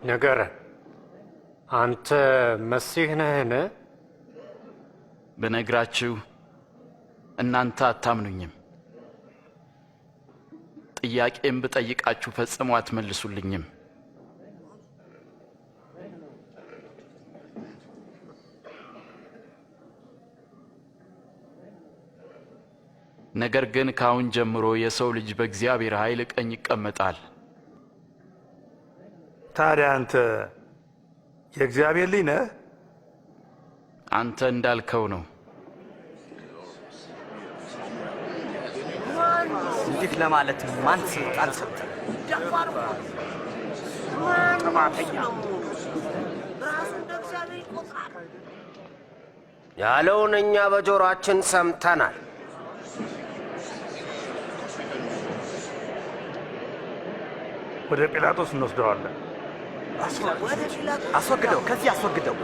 ንገረን፣ አንተ መሲህ ነህን? ብነግራችሁ እናንተ አታምኑኝም። ጥያቄም ብጠይቃችሁ ፈጽሞ አትመልሱልኝም። ነገር ግን ከአሁን ጀምሮ የሰው ልጅ በእግዚአብሔር ኃይል ቀኝ ይቀመጣል። ታዲያ አንተ የእግዚአብሔር ልጅ ነህ? አንተ እንዳልከው ነው። እንዲህ ለማለት ማን ስልጣን ሰጠ? ያለውን እኛ በጆሮአችን ሰምተናል። ወደ ጲላጦስ እንወስደዋለን። አስወግደው፣ ከዚህ አስወግደው።